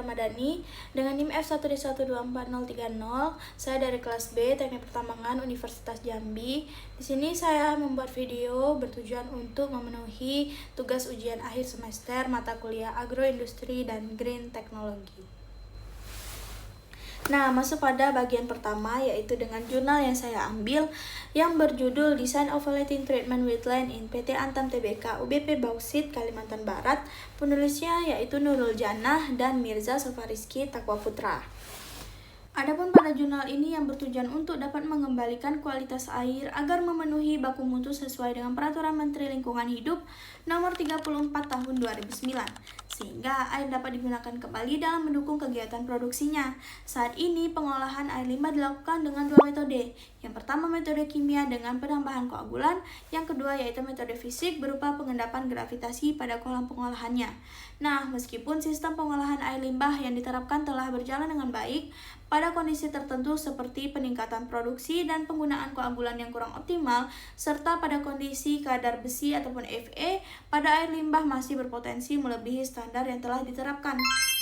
Ramadhani dengan NIM F1D1243030. Saya dari kelas B Teknik Pertambangan Universitas Jambi. Di sini saya membuat video bertujuan untuk memenuhi tugas ujian akhir semester mata kuliah Agroindustri dan Green Technology. Nah, masuk pada bagian pertama, yaitu dengan jurnal yang saya ambil yang berjudul Design Ovulating Treatment Wetland in PT Antam Tbk UBP Bauxit Kalimantan Barat. Penulisnya yaitu Nurul Janah dan Mirza Sofariski Takwa Putra. Adapun pada jurnal ini yang bertujuan untuk dapat mengembalikan kualitas air agar memenuhi baku mutu sesuai dengan Peraturan Menteri Lingkungan Hidup Nomor 34 Tahun 2009, sehingga air dapat digunakan kembali dalam mendukung kegiatan produksinya. Saat ini pengolahan air limbah dilakukan dengan dua metode. Yang pertama metode kimia dengan penambahan koagulan, yang kedua yaitu metode fisik berupa pengendapan gravitasi pada kolam pengolahannya. Nah, meskipun sistem pengolahan air limbah yang diterapkan telah berjalan dengan baik, pada kondisi tertentu seperti peningkatan produksi dan penggunaan koagulan yang kurang optimal, serta pada kondisi kadar besi ataupun Fe pada air limbah masih berpotensi melebihi standar yang telah diterapkan.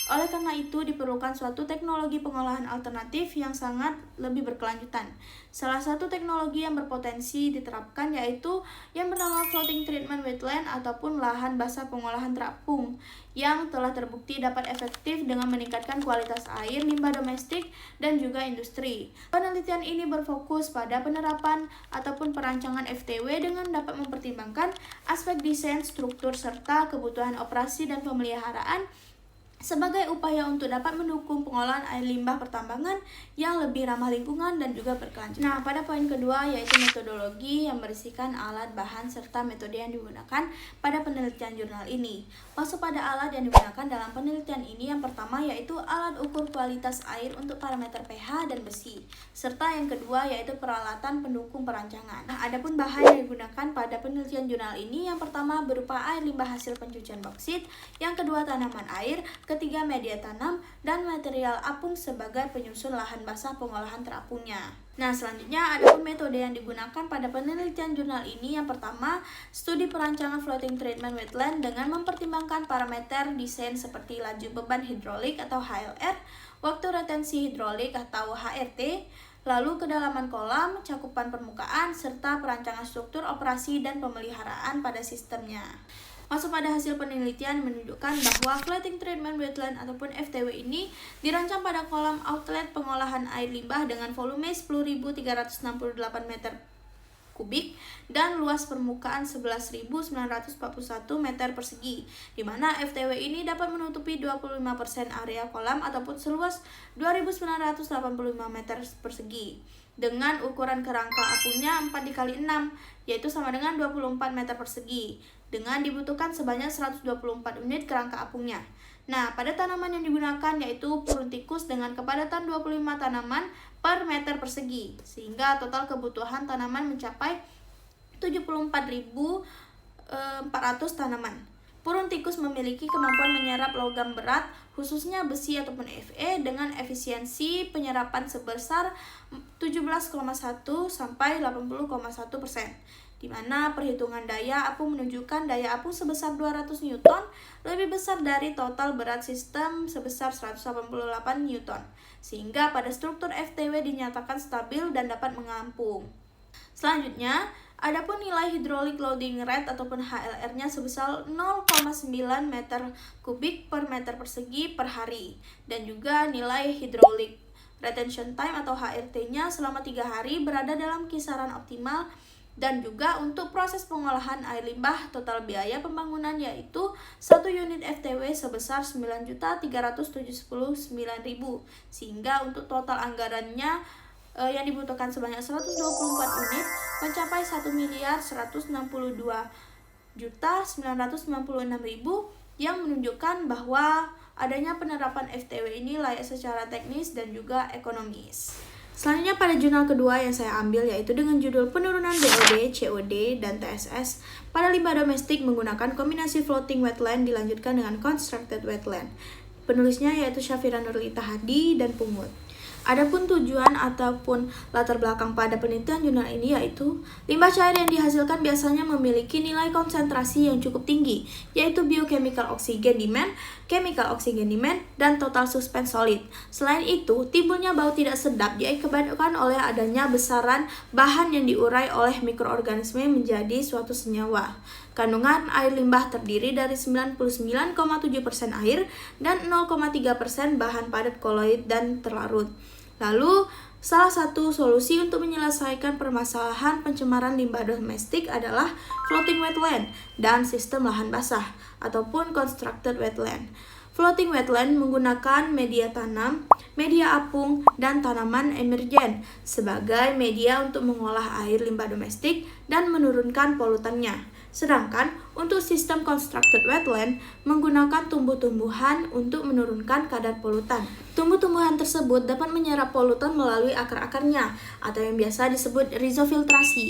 Oleh karena itu, diperlukan suatu teknologi pengolahan alternatif yang sangat lebih berkelanjutan. Salah satu teknologi yang berpotensi diterapkan yaitu yang bernama Floating Treatment Wetland ataupun lahan basah pengolahan terapung, yang telah terbukti dapat efektif dengan meningkatkan kualitas air limbah domestik dan juga industri. Penelitian ini berfokus pada penerapan ataupun perancangan FTW dengan dapat mempertimbangkan aspek desain, struktur, serta kebutuhan operasi dan pemeliharaan sebagai upaya untuk dapat mendukung pengolahan air limbah pertambangan yang lebih ramah lingkungan dan juga berkelanjutan. Nah, pada poin kedua yaitu metodologi yang berisikan alat, bahan, serta metode yang digunakan pada penelitian jurnal ini. Masuk pada alat yang digunakan dalam penelitian ini, yang pertama yaitu alat ukur kualitas air untuk parameter pH dan besi, serta yang kedua yaitu peralatan pendukung perancangan. Nah, adapun bahan yang digunakan pada penelitian jurnal ini, yang pertama berupa air limbah hasil pencucian bauksit, yang kedua tanaman air, ketiga media tanam, dan material apung sebagai penyusun lahan basah pengolahan terapungnya. Nah, selanjutnya adapun metode yang digunakan pada penelitian jurnal ini, yang pertama studi perancangan floating treatment wetland dengan mempertimbangkan parameter desain seperti laju beban hidrolik atau HLR, waktu retensi hidrolik atau HRT, lalu kedalaman kolam, cakupan permukaan, serta perancangan struktur operasi dan pemeliharaan pada sistemnya. Masuk pada hasil penelitian menunjukkan bahwa floating treatment wetland ataupun FTW ini dirancang pada kolam outlet pengolahan air limbah dengan volume 10.368 meter kubik dan luas permukaan 11.941 meter persegi, di mana FTW ini dapat menutupi 25% area kolam ataupun seluas 2.985 meter persegi. Dengan ukuran kerangka apungnya 4x6, yaitu sama dengan 24 meter persegi, dengan dibutuhkan sebanyak 124 unit kerangka apungnya. Nah, pada tanaman yang digunakan yaitu purun tikus dengan kepadatan 25 tanaman per meter persegi, sehingga total kebutuhan tanaman mencapai 74.400 tanaman. Purun tikus memiliki kemampuan menyerap logam berat, khususnya besi ataupun Fe, dengan efisiensi penyerapan sebesar 17,1 sampai 80,1%, di mana perhitungan daya apung menunjukkan daya apung sebesar 200 Newton lebih besar dari total berat sistem sebesar 188 Newton, sehingga pada struktur FTW dinyatakan stabil dan dapat mengampung. Selanjutnya, adapun nilai hydraulic loading rate ataupun HLR-nya sebesar 0,9 meter kubik per meter persegi per hari, dan juga nilai hydraulic retention time atau HRT-nya selama 3 hari berada dalam kisaran optimal. Dan juga untuk proses pengolahan air limbah, total biaya pembangunan yaitu 1 unit FTW sebesar 9.379.000, sehingga untuk total anggarannya yang dibutuhkan sebanyak 124 unit mencapai 1.162.996.000, yang menunjukkan bahwa adanya penerapan FTW ini layak secara teknis dan juga ekonomis. Selanjutnya pada jurnal kedua yang saya ambil yaitu dengan judul Penurunan BOD, COD, dan TSS pada limbah domestik menggunakan kombinasi floating wetland dilanjutkan dengan constructed wetland. Penulisnya yaitu Syafira Nurlita Hadi dan Pungut. Adapun tujuan ataupun latar belakang pada penelitian jurnal ini yaitu limbah cair yang dihasilkan biasanya memiliki nilai konsentrasi yang cukup tinggi, yaitu biochemical oxygen demand chemical oxygen demand, dan total suspense solid. Selain itu, timbulnya bau tidak sedap diakibatkan oleh adanya besaran bahan yang diurai oleh mikroorganisme menjadi suatu senyawa. Kandungan air limbah terdiri dari 99,7% air dan 0,3% bahan padat koloid dan terlarut. Lalu, salah satu solusi untuk menyelesaikan permasalahan pencemaran limbah domestik adalah floating wetland dan sistem lahan basah ataupun constructed wetland. Floating wetland menggunakan media tanam, media apung, dan tanaman emergen sebagai media untuk mengolah air limbah domestik dan menurunkan polutannya. Sedangkan untuk sistem constructed wetland menggunakan tumbuh-tumbuhan untuk menurunkan kadar polutan. Tumbuh-tumbuhan tersebut dapat menyerap polutan melalui akar-akarnya atau yang biasa disebut rizofiltrasi.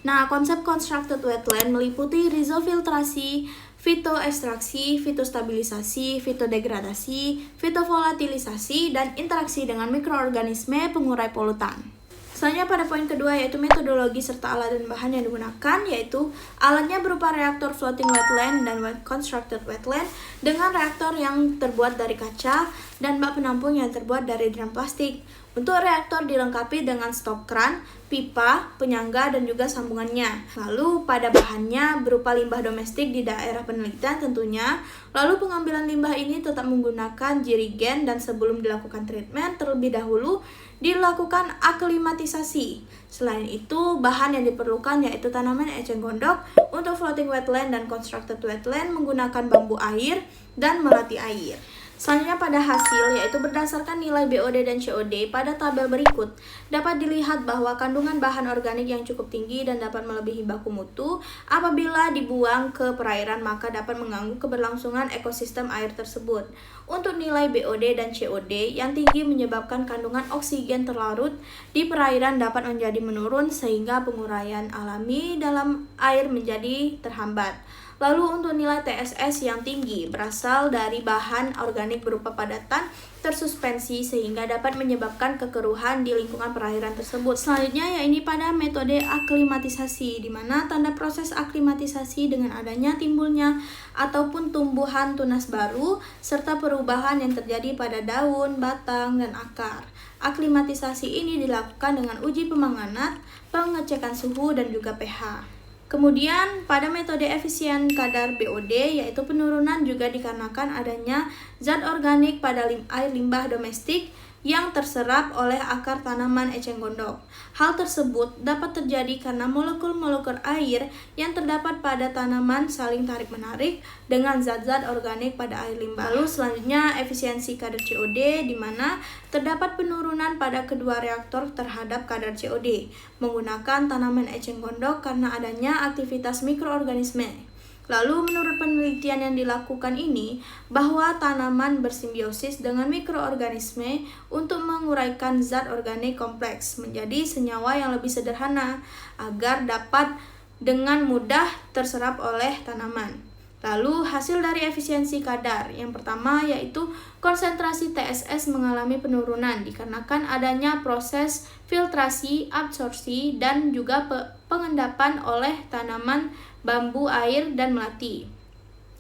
Nah, konsep constructed wetland meliputi rizofiltrasi, fitoekstraksi, fitostabilisasi, fitodegradasi, fitovolatilisi, dan interaksi dengan mikroorganisme pengurai polutan. Selanjutnya pada poin kedua yaitu metodologi serta alat dan bahan yang digunakan, yaitu alatnya berupa reaktor floating wetland dan constructed wetland dengan reaktor yang terbuat dari kaca dan bak penampung yang terbuat dari drum plastik. Untuk reaktor dilengkapi dengan stop kran, pipa, penyangga, dan juga sambungannya. Lalu pada bahannya berupa limbah domestik di daerah penelitian tentunya. Lalu pengambilan limbah ini tetap menggunakan jerigen dan sebelum dilakukan treatment terlebih dahulu dilakukan aklimatisasi. Selain itu, bahan yang diperlukan yaitu tanaman eceng gondok. Untuk floating wetland dan constructed wetland menggunakan bambu air dan melati air. Selanjutnya pada hasil, yaitu berdasarkan nilai BOD dan COD pada tabel berikut, dapat dilihat bahwa kandungan bahan organik yang cukup tinggi dan dapat melebihi baku mutu apabila dibuang ke perairan maka dapat mengganggu keberlangsungan ekosistem air tersebut. Untuk nilai BOD dan COD yang tinggi menyebabkan kandungan oksigen terlarut di perairan dapat menjadi menurun sehingga penguraian alami dalam air menjadi terhambat. Lalu untuk nilai TSS yang tinggi berasal dari bahan organik berupa padatan tersuspensi sehingga dapat menyebabkan kekeruhan di lingkungan perairan tersebut. Selanjutnya yaitu pada metode aklimatisasi, di mana tanda proses aklimatisasi dengan adanya timbulnya ataupun tumbuhan tunas baru serta perubahan yang terjadi pada daun, batang, dan akar. Aklimatisasi ini dilakukan dengan uji pemanganan, pengecekan suhu, dan juga pH. Kemudian pada metode efisien kadar BOD yaitu penurunan juga dikarenakan adanya zat organik pada air limbah domestik yang terserap oleh akar tanaman eceng gondok. Hal tersebut dapat terjadi karena molekul-molekul air yang terdapat pada tanaman saling tarik-menarik dengan zat-zat organik pada air limbah. Lalu selanjutnya efisiensi kadar COD di mana terdapat penurunan pada kedua reaktor terhadap kadar COD menggunakan tanaman eceng gondok karena adanya aktivitas mikroorganisme. Lalu menurut penelitian yang dilakukan ini, bahwa tanaman bersimbiosis dengan mikroorganisme untuk menguraikan zat organik kompleks menjadi senyawa yang lebih sederhana agar dapat dengan mudah terserap oleh tanaman. Lalu hasil dari efisiensi kadar yang pertama yaitu konsentrasi TSS mengalami penurunan dikarenakan adanya proses filtrasi, absorpsi, dan juga pengendapan oleh tanaman bambu air dan melati.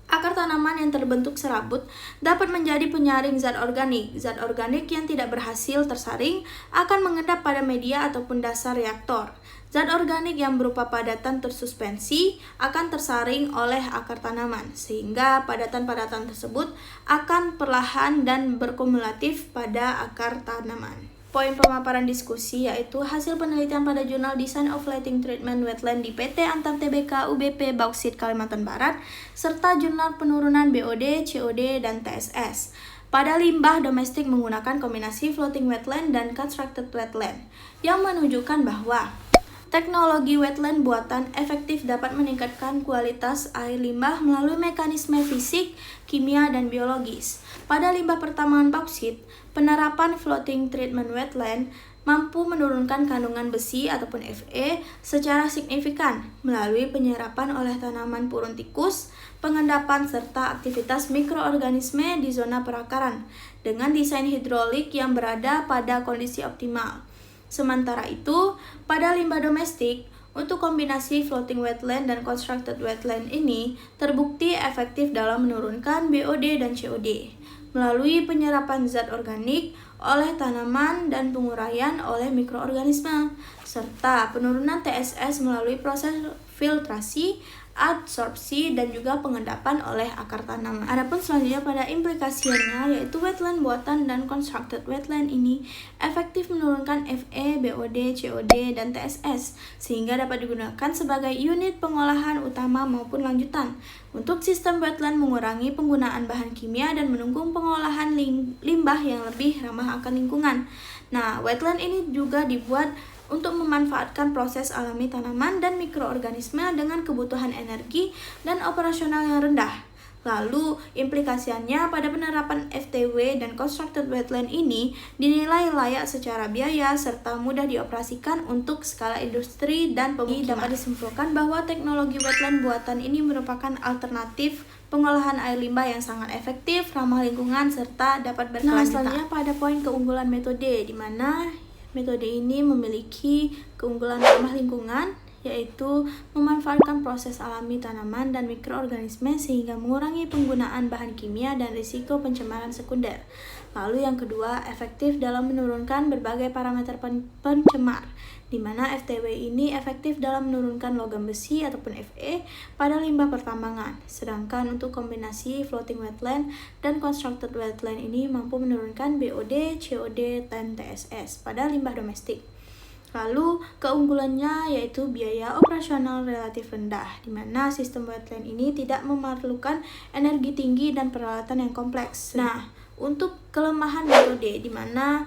Akar tanaman yang terbentuk serabut dapat menjadi penyaring zat organik. Zat organik yang tidak berhasil tersaring akan mengendap pada media ataupun dasar reaktor. Zat organik yang berupa padatan tersuspensi akan tersaring oleh akar tanaman, sehingga padatan-padatan tersebut akan perlahan dan berkumulatif pada akar tanaman. Poin pemaparan diskusi yaitu hasil penelitian pada jurnal Design of Lighting Treatment Wetland di PT Antam Tbk UBP Bauxit Kalimantan Barat serta jurnal penurunan BOD, COD, dan TSS pada limbah domestik menggunakan kombinasi floating wetland dan constructed wetland yang menunjukkan bahwa teknologi wetland buatan efektif dapat meningkatkan kualitas air limbah melalui mekanisme fisik, kimia, dan biologis. Pada limbah pertambangan bauksit, penerapan floating treatment wetland mampu menurunkan kandungan besi ataupun Fe secara signifikan melalui penyerapan oleh tanaman purun tikus, pengendapan, serta aktivitas mikroorganisme di zona perakaran dengan desain hidrolik yang berada pada kondisi optimal. Sementara itu, pada limbah domestik, Untuk kombinasi floating wetland dan constructed wetland ini terbukti efektif dalam menurunkan BOD dan COD melalui penyerapan zat organik oleh tanaman dan penguraian oleh mikroorganisme, serta penurunan TSS melalui proses filtrasi, adsorpsi, dan juga pengendapan oleh akar tanaman. Adapun selanjutnya pada implikasinya, yaitu wetland buatan dan constructed wetland ini efektif menurunkan Fe, BOD, COD, dan TSS sehingga dapat digunakan sebagai unit pengolahan utama maupun lanjutan. Untuk sistem wetland mengurangi penggunaan bahan kimia dan mendukung pengolahan limbah yang lebih ramah akan lingkungan. Nah, wetland ini juga dibuat untuk memanfaatkan proses alami tanaman dan mikroorganisme dengan kebutuhan energi dan operasional yang rendah. Lalu, implikasinya pada penerapan FTW dan constructed wetland ini dinilai layak secara biaya serta mudah dioperasikan untuk skala industri dan pemukiman. Dapat disimpulkan bahwa teknologi wetland buatan ini merupakan alternatif pengolahan air limbah yang sangat efektif, ramah lingkungan, serta dapat berkelanjutan. Selanjutnya pada poin keunggulan metode, di mana metode ini memiliki keunggulan ramah lingkungan, yaitu memanfaatkan proses alami tanaman dan mikroorganisme sehingga mengurangi penggunaan bahan kimia dan risiko pencemaran sekunder. Lalu yang kedua, efektif dalam menurunkan berbagai parameter pencemar, di mana FTW ini efektif dalam menurunkan logam besi ataupun Fe pada limbah pertambangan. Sedangkan untuk kombinasi floating wetland dan constructed wetland ini mampu menurunkan BOD, COD, dan TSS pada limbah domestik. Lalu keunggulannya yaitu biaya operasional relatif rendah, di mana sistem wetland ini tidak memerlukan energi tinggi dan peralatan yang kompleks. Nah, untuk kelemahan metode, di mana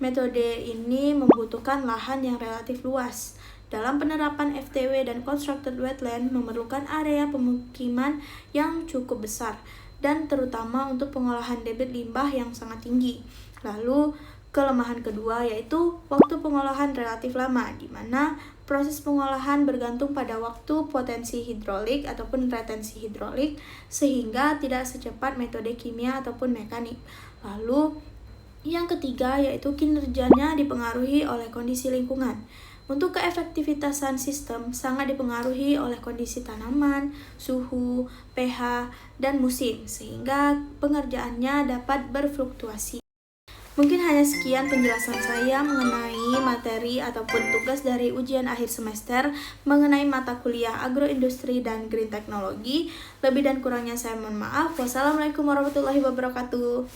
metode ini membutuhkan lahan yang relatif luas. Dalam penerapan FTW dan constructed wetland memerlukan area pemukiman yang cukup besar dan terutama untuk pengolahan debit limbah yang sangat tinggi. Lalu kelemahan kedua yaitu waktu pengolahan relatif lama, di mana proses pengolahan bergantung pada waktu potensi hidrolik ataupun retensi hidrolik sehingga tidak secepat metode kimia ataupun mekanik. Lalu yang ketiga yaitu kinerjanya dipengaruhi oleh kondisi lingkungan. Untuk keefektivitasan sistem sangat dipengaruhi oleh kondisi tanaman, suhu, pH, dan musim, sehingga pengerjaannya dapat berfluktuasi. Mungkin hanya sekian penjelasan saya mengenai materi ataupun tugas dari ujian akhir semester mengenai mata kuliah agroindustri dan green technology. Lebih dan kurangnya saya mohon maaf. Wassalamualaikum warahmatullahi wabarakatuh.